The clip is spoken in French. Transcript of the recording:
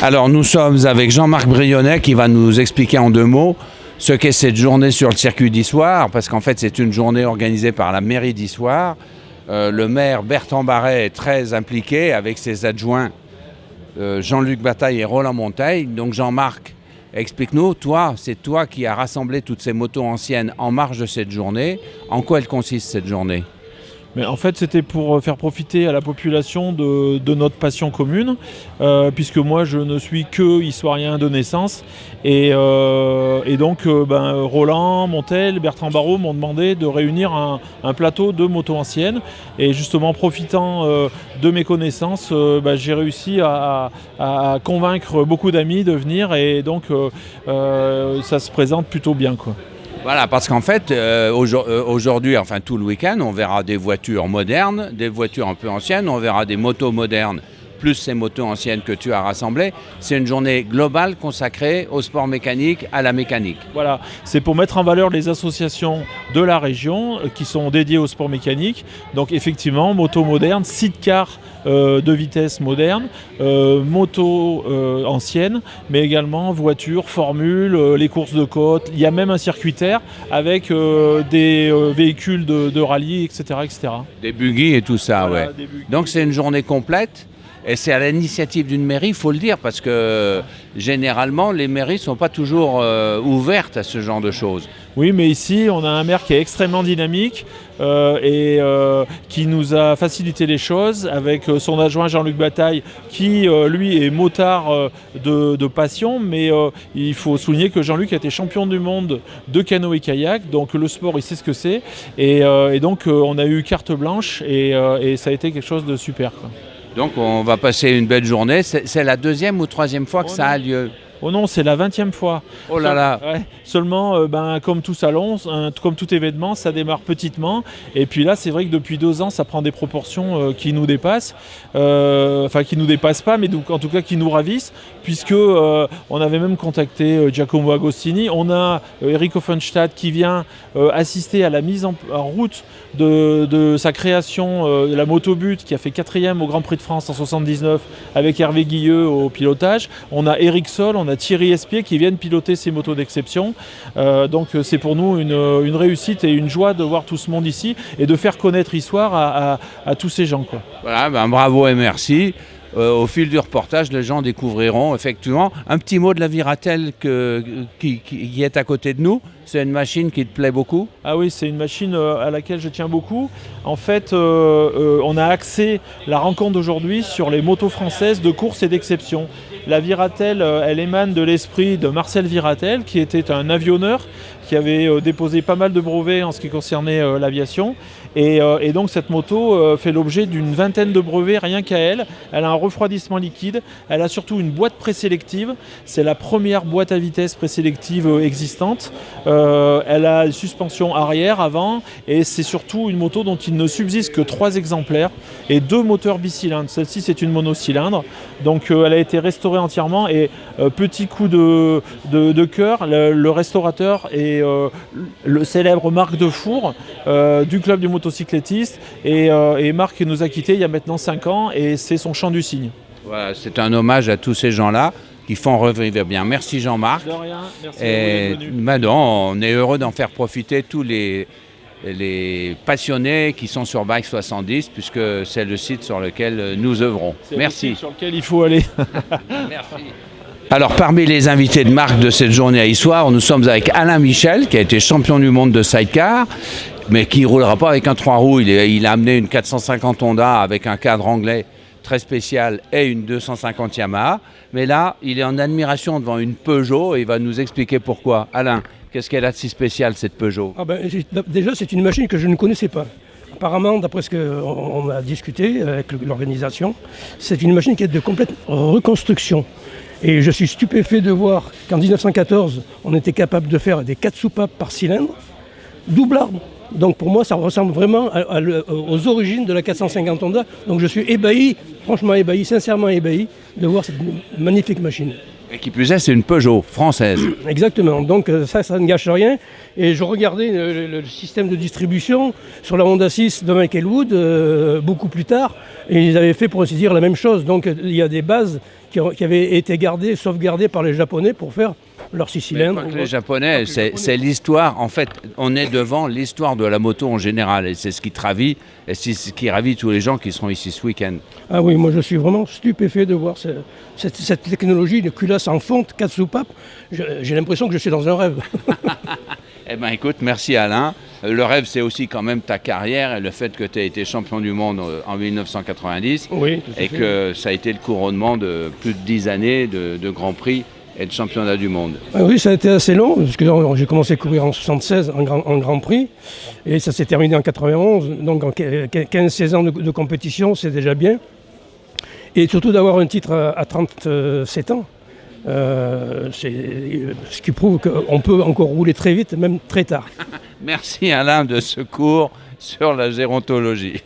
Alors nous sommes avec Jean-Marc Brionnet qui va nous expliquer en 2 mots ce qu'est cette journée sur le circuit d'Issoire, parce qu'en fait c'est une journée organisée par la mairie d'Issoire. Le maire Bertrand Barret est très impliqué avec ses adjoints Jean-Luc Bataille et Roland Monteil. Donc Jean-Marc, explique-nous, c'est toi qui as rassemblé toutes ces motos anciennes en marge de cette journée. En quoi elle consiste cette journée ? Mais en fait, c'était pour faire profiter à la population de notre passion commune, puisque moi, je ne suis que issoirien de naissance. Et donc, Roland, Montel, Bertrand Barreau m'ont demandé de réunir un plateau de motos anciennes. Et justement, profitant de mes connaissances, j'ai réussi à convaincre beaucoup d'amis de venir. Et donc, ça se présente plutôt bien, quoi. Voilà, parce qu'en fait, aujourd'hui, enfin tout le week-end, on verra des voitures modernes, des voitures un peu anciennes, on verra des motos modernes, plus ces motos anciennes que tu as rassemblées. C'est une journée globale consacrée au sport mécanique, à la mécanique. Voilà, c'est pour mettre en valeur les associations de la région qui sont dédiées au sport mécanique. Donc effectivement, motos modernes, sidecar de vitesse moderne, motos anciennes, mais également voitures, formules, les courses de côte. Il y a même un circuit terre avec des véhicules de rallye, etc., etc. Des buggy et tout ça, voilà, ouais. Donc c'est une journée complète. Et c'est à l'initiative d'une mairie, il faut le dire, parce que généralement, les mairies ne sont pas toujours ouvertes à ce genre de choses. Oui, mais ici, on a un maire qui est extrêmement dynamique et qui nous a facilité les choses avec son adjoint Jean-Luc Bataille, qui, lui, est motard de passion. Mais il faut souligner que Jean-Luc a été champion du monde de canoë-kayak, donc le sport, il sait ce que c'est. Et donc, on a eu carte blanche et ça a été quelque chose de super, quoi. Donc on va passer une belle journée. C'est la 2e ou 3e fois que ça a lieu. Oh non, c'est la 20e fois. Oh là là. Ouais. Seulement, comme tout salon, comme tout événement, ça démarre petitement. Et puis là, c'est vrai que depuis 2 ans, ça prend des proportions qui nous dépassent. Enfin, qui nous dépassent pas, mais donc, en tout cas qui nous ravissent, puisque on avait même contacté Giacomo Agostini. On a Eric Offenstadt qui vient assister à la mise en route de sa création, la Motobut, qui a fait 4e au Grand Prix de France en 79 avec Hervé Guilleux au pilotage. On a Eric Sol, on a Thierry Espier qui viennent piloter ces motos d'exception. Donc c'est pour nous une réussite et une joie de voir tout ce monde ici et de faire connaître Issoire à tous ces gens, quoi. Voilà, bravo et merci. Au fil du reportage, les gens découvriront effectivement un petit mot de la Viratel qui est à côté de nous. C'est une machine qui te plaît beaucoup ? Ah oui, c'est une machine à laquelle je tiens beaucoup. En fait, on a axé la rencontre d'aujourd'hui sur les motos françaises de course et d'exception. La Viratel, elle émane de l'esprit de Marcel Viratel, qui était un avionneur, qui avait déposé pas mal de brevets en ce qui concernait l'aviation. Et donc cette moto fait l'objet d'une 20aine de brevets rien qu'à elle. Elle a un refroidissement liquide. Elle a surtout une boîte présélective. C'est la première boîte à vitesse présélective existante. Elle a une suspension arrière, avant. Et c'est surtout une moto dont il ne subsiste que 3 exemplaires et 2 moteurs bicylindres. Celle-ci, c'est une monocylindre. Donc elle a été restaurée entièrement. Et petit coup de cœur, le restaurateur est le célèbre Marc Defour du club du motocyclettiste et Marc nous a quittés il y a maintenant 5 ans et c'est son chant du cygne. Voilà, c'est un hommage à tous ces gens-là qui font revivre bien. Merci Jean-Marc. De rien, merci et à on est heureux d'en faire profiter tous les passionnés qui sont sur Bike 70 puisque c'est le site sur lequel nous œuvrons. Merci. Le site sur lequel il faut aller. Merci. Alors parmi les invités de marque de cette journée à Issoire, nous sommes avec Alain Michel qui a été champion du monde de sidecar, mais qui ne roulera pas avec un 3 roues. Il a amené une 450 Honda avec un cadre anglais très spécial et une 250 Yamaha. Mais là, il est en admiration devant une Peugeot et il va nous expliquer pourquoi. Alain, qu'est-ce qu'elle a de si spécial cette Peugeot ? Déjà, c'est une machine que je ne connaissais pas. Apparemment, d'après ce qu'on a discuté avec l'organisation, c'est une machine qui est de complète reconstruction. Et je suis stupéfait de voir qu'en 1914, on était capable de faire des 4 soupapes par cylindre, double arbre. Donc pour moi, ça ressemble vraiment aux origines de la 450 Honda. Donc je suis ébahi, franchement ébahi, sincèrement ébahi, de voir cette magnifique machine. Et qui plus est, c'est une Peugeot française. Exactement, donc ça ne gâche rien. Et je regardais le système de distribution sur la Honda 6 de Michael Wood beaucoup plus tard, et ils avaient fait pour ainsi dire la même chose. Donc il y a des bases qui avaient été sauvegardées par les Japonais pour faire leur 6 cylindres. Les Japonais, c'est l'histoire, en fait, on est devant l'histoire de la moto en général, et c'est ce qui te ravit, et c'est ce qui ravit tous les gens qui seront ici ce week-end. Ah oui, moi je suis vraiment stupéfait de voir cette technologie de culasse en fonte, 4 soupapes. J'ai l'impression que je suis dans un rêve. Eh bien écoute, merci Alain. Le rêve, c'est aussi quand même ta carrière et le fait que tu as été champion du monde en 1990 Oui, et que ça a été le couronnement de plus de 10 années de Grand Prix et de championnat du monde. Ah oui, ça a été assez long, parce que j'ai commencé à courir en 76 en Grand Prix, et ça s'est terminé en 91, donc en 15-16 ans de compétition, c'est déjà bien. Et surtout d'avoir un titre à 37 ans, c'est ce qui prouve qu'on peut encore rouler très vite, même très tard. Merci Alain de ce cours sur la gérontologie.